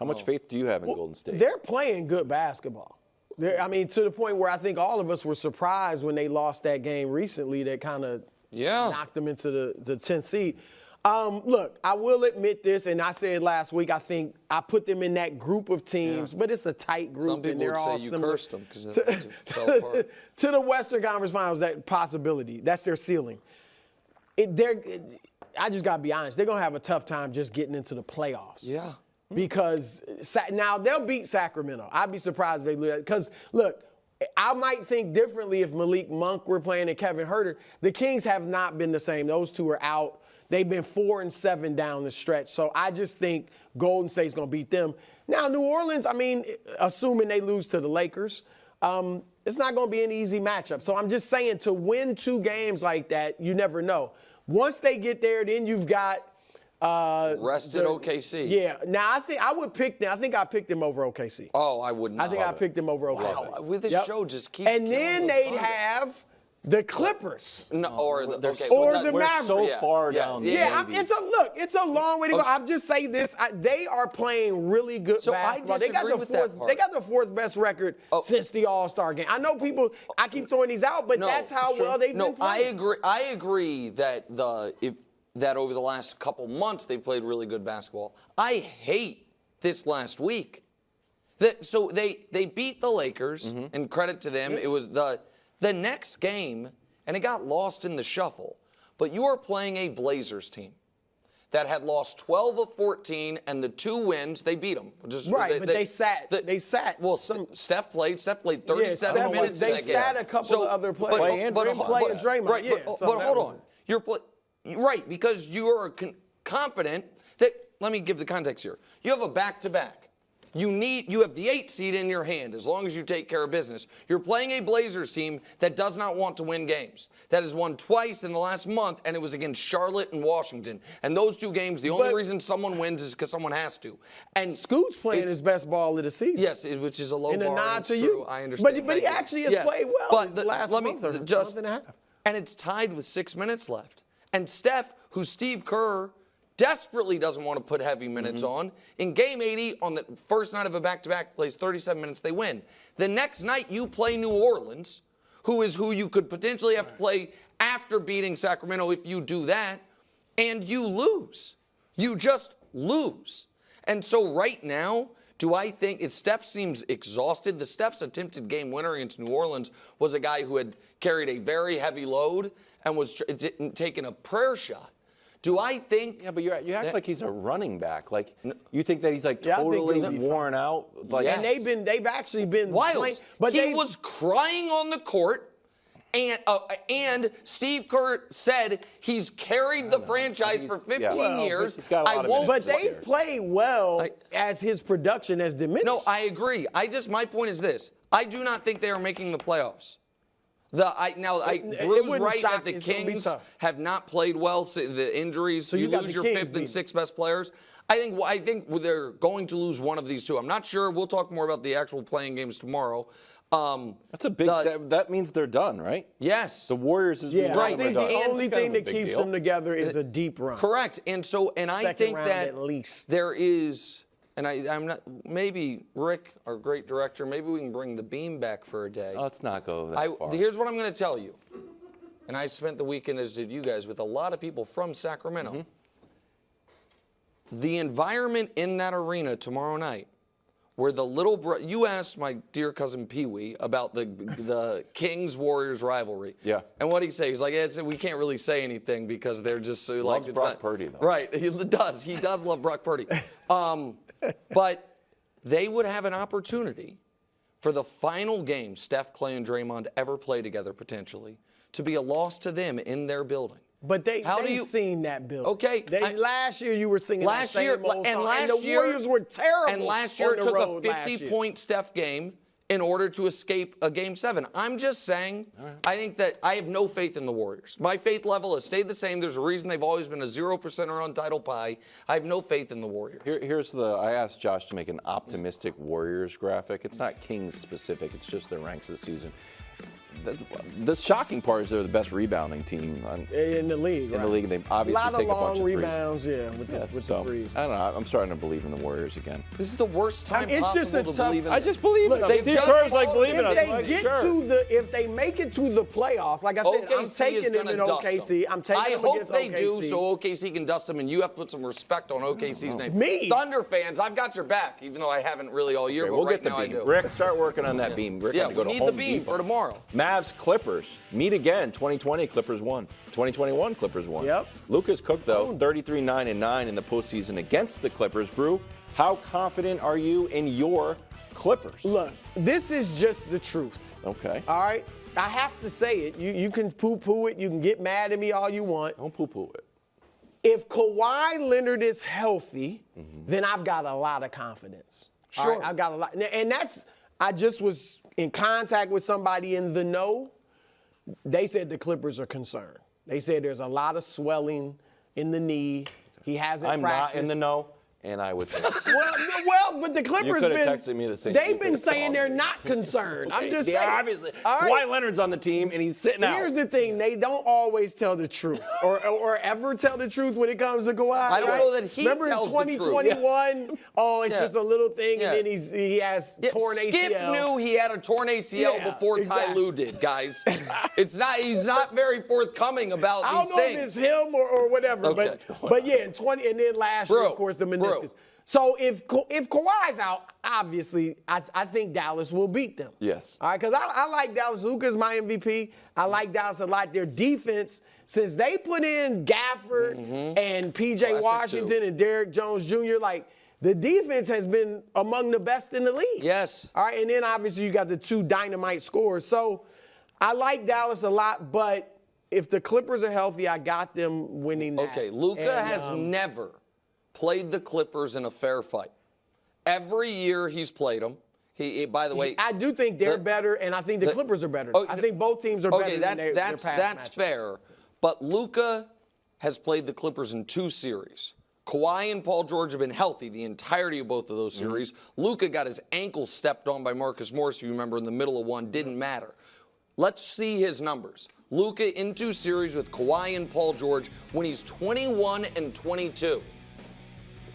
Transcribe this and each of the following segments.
How much faith do you have in Golden State? They're playing good basketball. I mean, to the point where I think all of us were surprised when they lost that game recently that kind of knocked them into the 10th seed. Look, I will admit this, and I said last week, I think I put them in that group of teams, but it's a tight group. Some people and they're would all say you similar cursed them because it fell apart. To the Western Conference Finals, that possibility. That's their ceiling. I just got to be honest. They're going to have a tough time just getting into the playoffs. Yeah. Because now they'll beat Sacramento. I'd be surprised if they lose. Because, look, I might think differently if Malik Monk were playing and Kevin Huerter. The Kings have not been the same. Those two are out. They've been 4-7 down the stretch. So I just think Golden State's going to beat them. Now, New Orleans, I mean, assuming they lose to the Lakers, it's not going to be an easy matchup. So I'm just saying, to win 2 games like that, you never know. Once they get there, then you've got rested OKC. Yeah. Now, I think I would pick them. I think I picked them over OKC. Oh, I would not. I think I picked them over OKC. Wow. With this show just keeps and then they'd have the Clippers. No, or the, okay, or well, the we're Mavericks. so far down. It's a long way to go. I'll just say this: they are playing really good basketball. I disagree with that part. They got the 4th best record since the All-Star game. I know people. I keep throwing these out, but that's how well they've been playing. I agree that that over the last couple months they've played really good basketball. I hate this last week. So they beat the Lakers, and credit to them. It was the next game, and it got lost in the shuffle. But you are playing a Blazers team that had lost 12 of 14, and the 2 wins, they beat them. But they sat. They sat. Well, Steph played 37 minutes in that game. They sat a couple of other players. Play and Draymond. Right, but hold on. Right, because you are confident that, let me give the context here. You have a back-to-back. You have the 8th seed in your hand as long as you take care of business. You're playing a Blazers team that does not want to win games. That has won twice in the last month, and it was against Charlotte and Washington. And those 2 games, the only reason someone wins is because someone has to. And Scoot's playing his best ball of the season. Yes, which is a low bar. And a nod to you. I understand. But he actually has played well the last month and a half. And it's tied with 6 minutes left. And Steph, who Steve Kerr desperately doesn't want to put heavy minutes on, in game 80 on the first night of a back-to-back, plays 37 minutes, they win. The next night you play New Orleans, who you could potentially have to play after beating Sacramento if you do that, and you lose. You just lose. And so right now, do I think Steph seems exhausted? The Steph's attempted game winner against New Orleans was a guy who had carried a very heavy load and was taking a prayer shot. Do I think? Yeah, but you act like he's a running back. Like you think that he's like totally worn out. Like, and they've actually been wild. Playing, but he was crying on the court, and Steve Kerr said he's carried the franchise for 15 years. He's got a lot of but they've played well as his production has diminished. No, I agree. My point is this: I do not think they are making the playoffs. Bruce Wright that the Kings have not played well. The injuries, so you lose your 5th and 6th best players. I think they're going to lose one of these 2. I'm not sure. We'll talk more about the actual playing games tomorrow. That's a big step. That means they're done, right? Yes. The Warriors is right. I think the only thing that keeps them together is a deep run. Correct. And I think that at least there is. And I'm not, maybe Rick, our great director, maybe we can bring the beam back for a day. Let's not go that far. Here's what I'm going to tell you. And I spent the weekend, as did you guys, with a lot of people from Sacramento. The environment in that arena tomorrow night, where you asked my dear cousin Pee Wee about the Kings-Warriors rivalry. Yeah. And what he say? He's like, we can't really say anything because they're just so Loves Brock Purdy, though. Right. He does love Brock Purdy. But they would have an opportunity for the final game Steph, Clay, and Draymond ever play together potentially to be a loss to them in their building. But they've seen that building. Okay. Last year you were singing last that year, same old song, and the Warriors were terrible. And last year it took a 50-point Steph game in order to escape a Game 7. I'm just saying, I think that I have no faith in the Warriors. My faith level has stayed the same. There's a reason they've always been a 0%er on title pie. I have no faith in the Warriors. I asked Josh to make an optimistic Warriors graphic. It's not Kings specific. It's just their ranks this season. The shocking part is they're the best rebounding team in the league. In the league, and they obviously take a bunch of long threes. rebounds, with the threes. I don't know. I'm starting to believe in the Warriors again. This is the worst time it's possible just a to tough. believe in. I just believe in them. they've Steve just Kerr's like fallen- believing If us. they Like, get sure. if they make it to the playoffs, like I said, I'm OKC taking is them gonna in dust OKC. them. I'm taking I them hope against they OKC. do, so OKC can dust them, and you have to put some respect on OKC's name. Me? Thunder fans, I've got your back, even though I haven't really all year. Okay, but we'll right get the now I beam. do. Rick, start working on that beam. Rick Yeah, had to go we to need the Home beam Depot. for tomorrow. Mavs Clippers meet again. 2020 Clippers won. 2021 Clippers won. Yep. Luka's cooked though. 33-9-9 in the postseason against the Clippers. Brew, how confident are you in your Clippers? Look, this is just the truth. Okay. All right? I have to say it. You can poo-poo it. You can get mad at me all you want. Don't poo-poo it. If Kawhi Leonard is healthy, then I've got a lot of confidence. All Sure. right? I've got a lot. And I just was in contact with somebody in the know. They said the Clippers are concerned. They said there's a lot of swelling in the knee. He hasn't I'm practiced. not in the know, and I would say. Well, but the Clippers coulda been. texted me the same. They've You been coulda saying called they're me. not concerned. I'm just Yeah, saying. obviously. All right? Kawhi Leonard's on the team, and he's sitting out. Here's the thing: they don't always tell the truth, or ever tell the truth when it comes to Kawhi. I don't right? know that he Remember tells the truth. 2021? Oh, it's Yeah. just a little thing, Yeah. and then he has torn Skip ACL. knew he had a torn ACL Yeah, before Ty exactly. Lue did, guys. He's not very forthcoming about I these don't know things. if it's him or whatever, Okay. but yeah, in 20 and then last year, of course, the meniscus. So if Kawhi's out, obviously, I think Dallas will beat them. Yes. All right, because I like Dallas. Luka's my MVP. I like Dallas a lot. Their defense, since they put in Gafford and P.J. Classic Washington too. and Derrick Jones Jr., like, the defense has been among the best in the league. Yes. All right, and then obviously you got the two dynamite scorers. So I like Dallas a lot, but if the Clippers are healthy, I got them winning that. Okay, Luka And, has never played the Clippers in a fair fight. Every year he's played them. By the way, I do think they're better, and I think the Clippers are better. I think both teams are better than their past that's matchups. fair. But Luka has played the Clippers in 2 series. Kawhi and Paul George have been healthy the entirety of both of those series. Luka got his ankle stepped on by Marcus Morris, if you remember, in the middle of one. Didn't matter. Let's see his numbers. Luka in 2 series with Kawhi and Paul George when he's 21 and 22.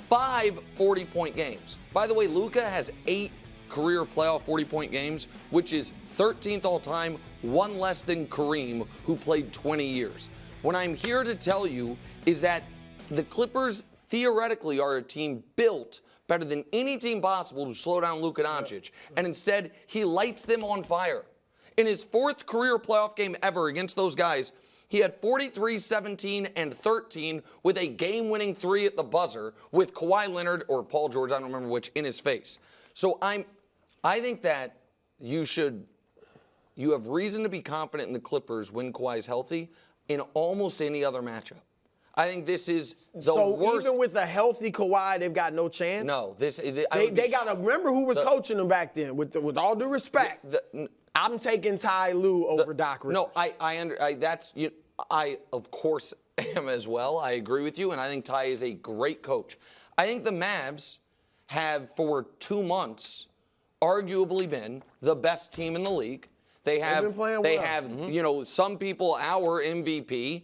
5 40-point games. By the way, Luka has 8 career playoff 40-point games, which is 13th all-time, 1 less than Kareem, who played 20 years. What I'm here to tell you is that the Clippers theoretically are a team built better than any team possible to slow down Luka Doncic, and instead he lights them on fire. In his 4th career playoff game ever against those guys, he had 43, 17, and 13 with a game-winning 3 at the buzzer with Kawhi Leonard or Paul George, I don't remember which, in his face. So I think that you have reason to be confident in the Clippers when Kawhi's healthy in almost any other matchup. I think this is the worst. Even with a healthy Kawhi, they've got no chance? No. They got to remember who was coaching them back then, with all due respect. I'm taking Ty Lue over Doc Rivers. No, I of course am as well. I agree with you, and I think Ty is a great coach. I think the Mavs have, for 2 months, arguably been the best team in the league. They have, some people, our MVP,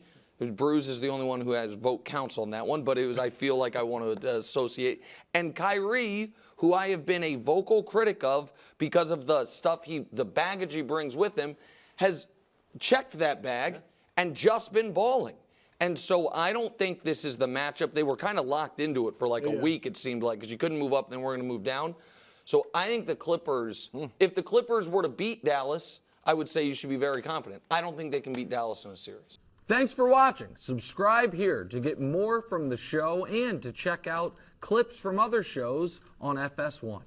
Bruce is the only one who has vote counts on that one, but I feel like I want to associate. And Kyrie, who I have been a vocal critic of because of the stuff the baggage he brings with him, has checked that bag and just been balling. And so I don't think this is the matchup. They were kind of locked into it for like a week, it seemed like, because you couldn't move up, then we're going to move down. So I think the Clippers, if the Clippers were to beat Dallas, I would say you should be very confident. I don't think they can beat Dallas in a series. Thanks for watching. Subscribe here to get more from the show and to check out clips from other shows on FS1.